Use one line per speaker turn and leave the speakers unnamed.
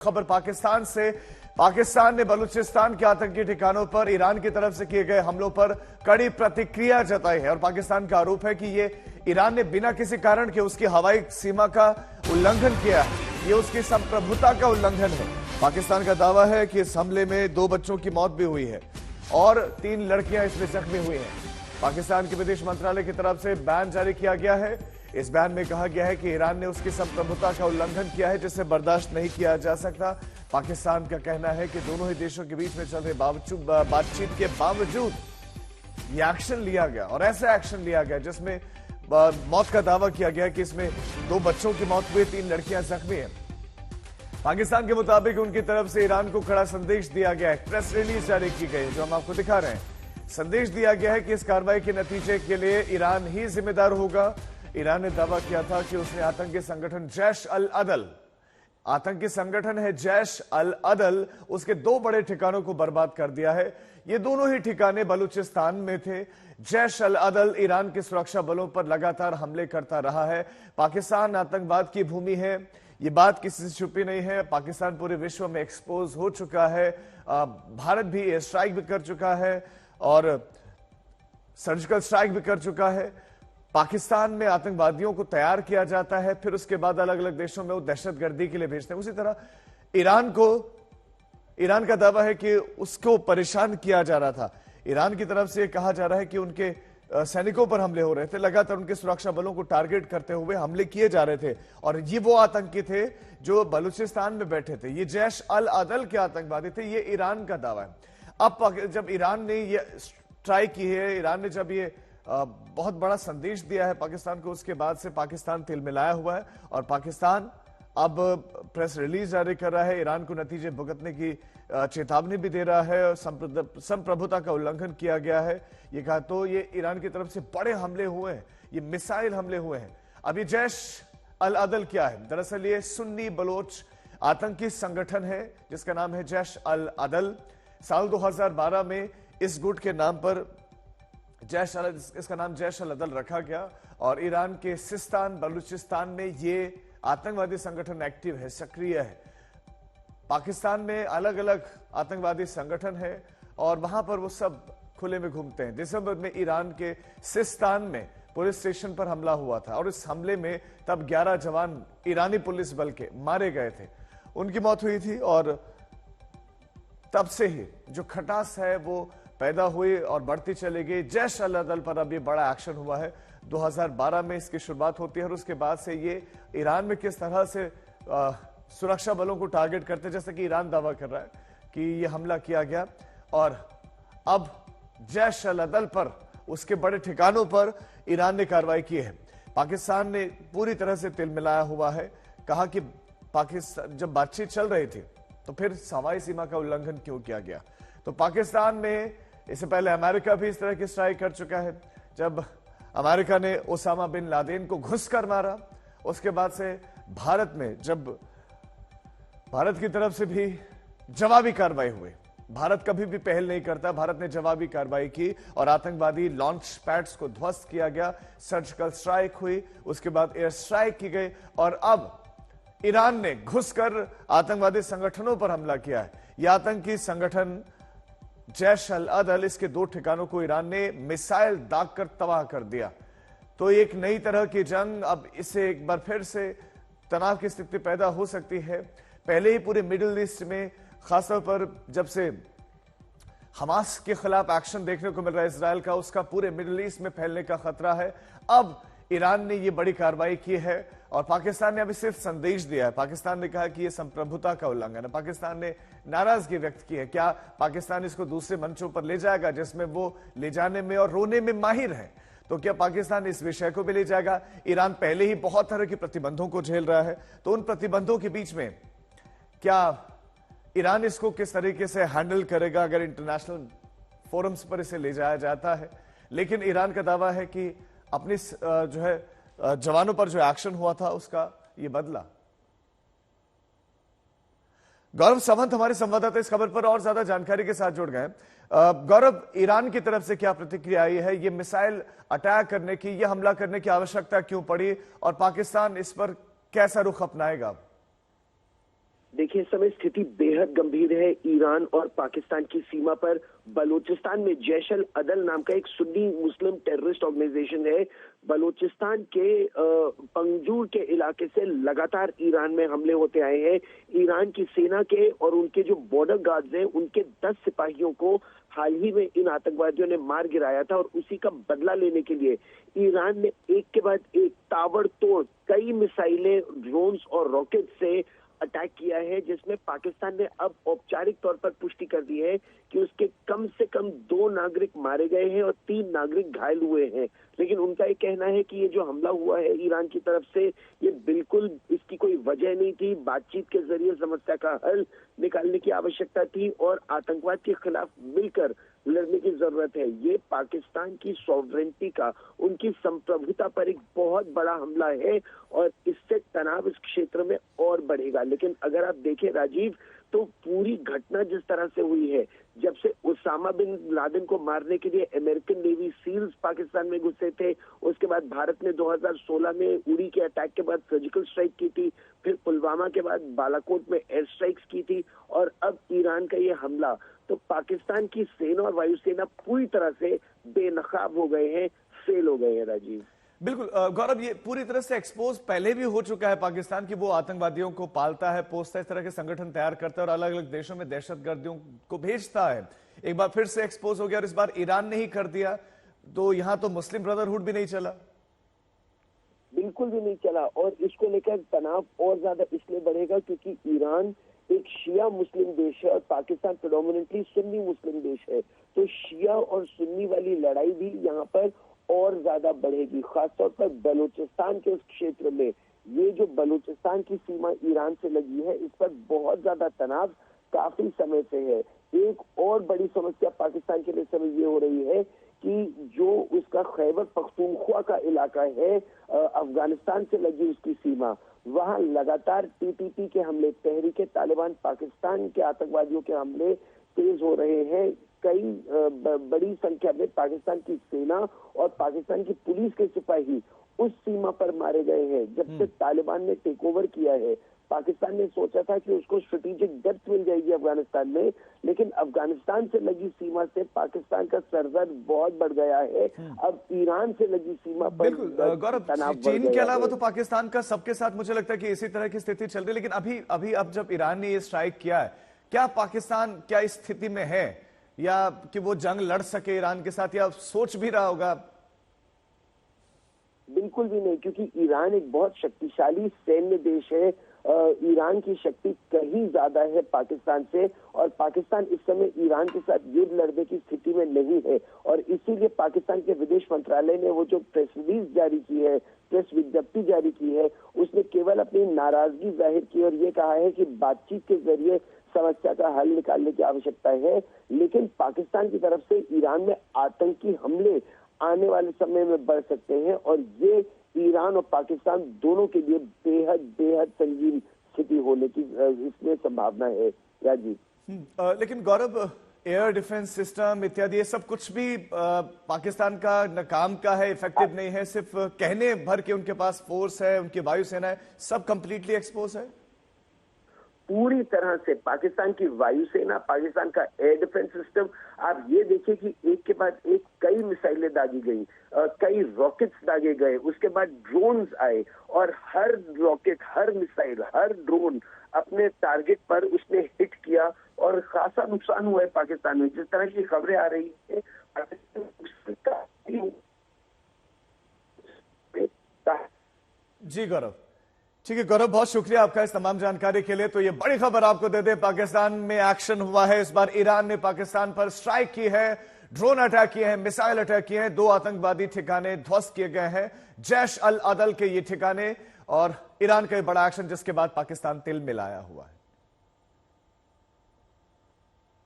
खबर पाकिस्तान से। पाकिस्तान ने बलूचिस्तान के आतंकी ठिकानों पर ईरान की तरफ से किए गए हमलों पर कड़ी प्रतिक्रिया जताई है और पाकिस्तान का आरोप है कि ये ईरान ने बिना किसी कारण के उसकी हवाई सीमा का उल्लंघन किया है। ये उसकी संप्रभुता का उल्लंघन है। पाकिस्तान का दावा है कि इस हमले में 2 बच्चों की मौत भी हुई है और 3 लड़कियां इसमें जख्मी हुई हैं। पाकिस्तान के विदेश मंत्रालय की तरफ से बयान जारी किया गया है। इस बयान में कहा गया है कि ईरान ने उसकी संप्रभुता का उल्लंघन किया है जिसे बर्दाश्त नहीं किया जा सकता। पाकिस्तान का कहना है कि दोनों ही देशों के बीच में चल रहे बातचीत के बावजूद यह एक्शन लिया गया और ऐसा एक्शन लिया गया जिसमें मौत का दावा किया गया कि इसमें 2 बच्चों की मौत हुई, 3 लड़कियां जख्मी हैं। पाकिस्तान के मुताबिक उनकी तरफ से ईरान को कड़ा संदेश दिया गया है। प्रेस रिलीज जारी की गई जो हम आपको दिखा रहे हैं। संदेश दिया गया है कि इस कार्रवाई के नतीजे के लिए ईरान ही जिम्मेदार होगा। ईरान ने दावा किया था कि उसने आतंकी संगठन जैश अल अदल, आतंकी संगठन है जैश अल अदल, उसके 2 बड़े ठिकानों को बर्बाद कर दिया है। ये दोनों ही ठिकाने बलूचिस्तान में थे। जैश अल अदल ईरान के सुरक्षा बलों पर लगातार हमले करता रहा है। पाकिस्तान आतंकवाद की भूमि है, ये बात किसी से छुपी नहीं है। पाकिस्तान पूरे विश्व में एक्सपोज हो चुका है। भारत भी एयर स्ट्राइक भी कर चुका है और सर्जिकल स्ट्राइक भी कर चुका है। पाकिस्तान में आतंकवादियों को तैयार किया जाता है, फिर उसके बाद अलग अलग देशों में वो दहशतगर्दी के लिए भेजते हैं। उसी तरह ईरान का दावा है कि उसको परेशान किया जा रहा था। ईरान की तरफ से कहा जा रहा है कि उनके सैनिकों पर हमले हो रहे थे, लगातार उनके सुरक्षा बलों को टारगेट करते हुए हमले किए जा रहे थे और ये वो आतंकी थे जो बलूचिस्तान में बैठे थे। ये जैश अल अदल के आतंकवादी थे, ये ईरान का दावा है। अब जब ईरान ने ये स्ट्राइक की है, ईरान ने जब ये बहुत बड़ा संदेश दिया है पाकिस्तान को, उसके बाद से पाकिस्तान तिलमिलाया हुआ है और पाकिस्तान अब प्रेस रिलीज जारी कर रहा है। ईरान को नतीजे भुगतने की चेतावनी भी दे रहा है। संप्रभुता का उल्लंघन किया गया है ये कहा। तो ये ईरान की तरफ से बड़े हमले हुए हैं, ये मिसाइल हमले हुए हैं। अब ये जैश अल अदल क्या है? दरअसल ये सुन्नी बलोच आतंकी संगठन है जिसका नाम है जैश अल अदल। साल 2012 में इस गुट के नाम पर इसका नाम जैश अल अदल रखा गया और ईरान के सिस्तान बलूचिस्तान में ये आतंकवादी संगठन एक्टिव है, सक्रिय है। पाकिस्तान में अलग अलग आतंकवादी संगठन है और वहां पर वो सब खुले में घूमते हैं। दिसंबर में ईरान के सिस्तान में पुलिस स्टेशन पर हमला हुआ था और इस हमले में तब 11 जवान ईरानी पुलिस बल के मारे गए थे, उनकी मौत हुई थी और तब से ही जो खटास है वो पैदा हुई और बढ़ती चली गई। जैश अल अदल पर अब ये बड़ा एक्शन हुआ है। 2012 में इसकी शुरुआत होती है और उसके बाद से ये ईरान में किस तरह से सुरक्षा बलों को टारगेट करते हैं, जैसे कि ईरान दावा कर रहा है कि ये हमला किया गया और अब जैश अल अदल पर, उसके बड़े ठिकानों पर ईरान ने कार्रवाई की है। पाकिस्तान ने पूरी तरह से तिलमिलाया हुआ है। कहा कि पाकिस्तान जब बातचीत चल रही थी तो फिर हवाई सीमा का उल्लंघन क्यों किया गया? तो पाकिस्तान में इससे पहले अमेरिका भी इस तरह की स्ट्राइक कर चुका है। जब अमेरिका ने ओसामा बिन लादेन को घुसकर मारा, उसके बाद से भारत में जब भारत की तरफ से भी जवाबी कार्रवाई हुई। भारत कभी भी पहल नहीं करता, भारत ने जवाबी कार्रवाई की और आतंकवादी लॉन्च पैड्स को ध्वस्त किया गया, सर्जिकल स्ट्राइक हुई, उसके बाद एयर स्ट्राइक की गई और अब ईरान ने घुसकर आतंकवादी संगठनों पर हमला किया है। यह आतंकी संगठन जैश अल अदल, इसके 2 ठिकानों को ईरान ने मिसाइल दागकर तबाह कर दिया। तो एक नई तरह की जंग, अब इससे एक बार फिर से तनाव की स्थिति पैदा हो सकती है। पहले ही पूरे मिडिल ईस्ट में, खासतौर पर जब से हमास के खिलाफ एक्शन देखने को मिल रहा है इजरायल का, उसका पूरे मिडिल ईस्ट में फैलने का खतरा है। अब ईरान ने यह बड़ी कार्रवाई की है और पाकिस्तान ने अभी सिर्फ संदेश दिया है। पाकिस्तान ने कहा कि यह संप्रभुता का उल्लंघन है। पाकिस्तान ने नाराजगी व्यक्त की है। क्या पाकिस्तान इसको दूसरे मंचों पर ले जाएगा जिसमें वो ले जाने में और रोने में माहिर है? तो क्या पाकिस्तान इस विषय को भी ले जाएगा? ईरान पहले ही बहुत तरह के प्रतिबंधों को झेल रहा है, तो उन प्रतिबंधों के बीच में क्या ईरान इसको किस तरीके से हैंडल करेगा अगर इंटरनेशनल फोरम्स पर इसे ले जाया जाता है? लेकिन ईरान का दावा है कि अपनी जो है जवानों पर जो एक्शन हुआ था उसका ये बदला। गौरव सावंत हमारे संवाददाता इस खबर पर और ज्यादा जानकारी के साथ जुड़ गए। गौरव, ईरान की तरफ से क्या प्रतिक्रिया आई है? ये मिसाइल अटैक करने की, ये हमला करने की आवश्यकता क्यों पड़ी और पाकिस्तान इस पर कैसा रुख अपनाएगा?
देखिए, इस समय स्थिति बेहद गंभीर है। ईरान और पाकिस्तान की सीमा पर बलूचिस्तान में जैश अल अदल नाम का एक सुन्नी मुस्लिम टेररिस्ट ऑर्गेनाइजेशन है। बलूचिस्तान के पंजूर के इलाके से लगातार ईरान में हमले होते आए हैं। ईरान की सेना के और उनके जो बॉर्डर गार्ड्स हैं, उनके 10 सिपाहियों को हाल ही में इन आतंकवादियों ने मार गिराया था, और उसी का बदला लेने के लिए ईरान ने एक के बाद एक ताबड़तोड़ कई मिसाइलें, ड्रोन्स और रॉकेट से अटैक किया है, जिसमें पाकिस्तान ने अब औपचारिक तौर पर पुष्टि कर दी है कि उसके कम से कम 2 नागरिक मारे गए हैं और 3 नागरिक घायल हुए हैं। लेकिन उनका ये कहना है कि ये जो हमला हुआ है ईरान की तरफ से, ये बिल्कुल इसकी कोई वजह नहीं थी। बातचीत के जरिए समस्या का हल निकालने की आवश्यकता थी और आतंकवाद के खिलाफ मिलकर लड़ने की जरूरत है। ये पाकिस्तान की सॉवरेंटी का, उनकी संप्रभुता पर एक बहुत बड़ा हमला है और इससे तनाव इस क्षेत्र में और बढ़ेगा। लेकिन अगर आप देखें राजीव, तो पूरी घटना जिस तरह से हुई है, जब से उसामा बिन लादेन को मारने के लिए अमेरिकन नेवी सील्स पाकिस्तान में घुसे थे, उसके बाद भारत ने 2016 में उड़ी के अटैक के बाद सर्जिकल स्ट्राइक की थी, फिर पुलवामा के बाद बालाकोट में एयर स्ट्राइक्स की थी, और अब ईरान का ये हमला, तो पाकिस्तान की सेना और वायुसेना पूरी तरह से बेनकाब हो गए हैं, फेल हो गए हैं राजीव।
बिल्कुल गौरव, ये पूरी तरह से एक्सपोज पहले भी हो चुका है पाकिस्तान की वो आतंकवादियों को पालता है, पोसता है, इस तरह के संगठन तैयार करता है और अलग अलग देशों में दहशतगर्दियों को भेजता है। एक बार फिर से एक्सपोज हो गया और इस बार ईरान ने ही कर दिया, तो यहां तो मुस्लिम ब्रदरहुड भी नहीं चला,
बिल्कुल भी नहीं चला। और इसको लेकर तनाव और ज्यादा इसलिए बढ़ेगा क्योंकि ईरान एक शिया मुस्लिम देश है और पाकिस्तान प्रेडोमिनेंटली सुन्नी मुस्लिम देश है। तो शिया और सुन्नी वाली लड़ाई भी यहाँ पर और ज्यादा बढ़ेगी, खासतौर पर बलूचिस्तान के उस क्षेत्र में। ये जो बलूचिस्तान की सीमा ईरान से लगी है, इस पर बहुत ज्यादा तनाव काफी समय से है। एक और बड़ी समस्या पाकिस्तान के लिए समय ये हो रही है कि जो उसका खैबर पख्तूनख्वा का इलाका है, अफगानिस्तान से लगी उसकी सीमा, वहां लगातार टीटीपी के हमले, तहरीके तालिबान पाकिस्तान के आतंकवादियों के हमले तेज हो रहे हैं। कई बड़ी संख्या में पाकिस्तान की सेना और पाकिस्तान की पुलिस के सिपाही उस सीमा पर मारे गए हैं। जब से तालिबान ने टेक ओवर किया है, पाकिस्तान ने सोचा था कि उसको स्ट्रेटेजिक डेप्थ मिल जाएगी अफगानिस्तान में, लेकिन अफगानिस्तान से लगी सीमा से पाकिस्तान का सरदर्द बहुत बढ़ गया है। अब ईरान से लगी सीमा पर
गौरव, चीन के अलावा तो पाकिस्तान का सबके साथ मुझे लगता है कि इसी तरह की स्थिति चल रही है। लेकिन अभी अब जब ईरान ने ये स्ट्राइक किया है, क्या पाकिस्तान क्या इस स्थिति में है या कि वो जंग लड़ सके ईरान के साथ, या सोच भी रहा होगा?
बिल्कुल भी नहीं, क्योंकि ईरान एक बहुत शक्तिशाली सैन्य देश है। ईरान की शक्ति कहीं ज्यादा है पाकिस्तान से, और पाकिस्तान इस समय ईरान के साथ युद्ध लड़ने की स्थिति में नहीं है। और इसीलिए पाकिस्तान के विदेश मंत्रालय ने वो जो प्रेस रिलीज जारी की है, प्रेस विज्ञप्ति जारी की है, उसने केवल अपनी नाराजगी जाहिर की और ये कहा है कि बातचीत के जरिए समस्या का हल निकालने की आवश्यकता है। लेकिन पाकिस्तान की तरफ से ईरान में आतंकी हमले आने वाले समय में बढ़ सकते हैं, और ये ईरान और पाकिस्तान दोनों के लिए बेहद बेहद संगीन स्थिति होने की इसमें संभावना है राजीव।
लेकिन गौरव, एयर डिफेंस सिस्टम इत्यादि ये सब कुछ भी पाकिस्तान का नाकाम का है, इफेक्टिव नहीं है, सिर्फ कहने भर के उनके पास फोर्स है, उनकी वायुसेना है, सब कंप्लीटली एक्सपोज है।
पूरी तरह से पाकिस्तान की वायुसेना, पाकिस्तान का एयर डिफेंस सिस्टम, आप ये देखिए कि एक के बाद एक कई मिसाइलें दागी गई, कई रॉकेट्स दागे गए, उसके बाद ड्रोन्स आए, और हर रॉकेट, हर मिसाइल, हर ड्रोन अपने टारगेट पर उसने हिट किया और खासा नुकसान हुआ है पाकिस्तान में। जिस तरह की खबरें आ रही है,
जी गौरव, ठीक है गौरव, बहुत शुक्रिया आपका इस तमाम जानकारी के लिए। तो ये बड़ी खबर आपको दे दें, पाकिस्तान में एक्शन हुआ है। इस बार ईरान ने पाकिस्तान पर स्ट्राइक की है, ड्रोन अटैक किए हैं, मिसाइल अटैक किए हैं, 2 आतंकवादी ठिकाने ध्वस्त किए गए हैं, जैश अल अदल के ये ठिकाने, और ईरान का बड़ा एक्शन जिसके बाद पाकिस्तान तिल मिलाया हुआ है।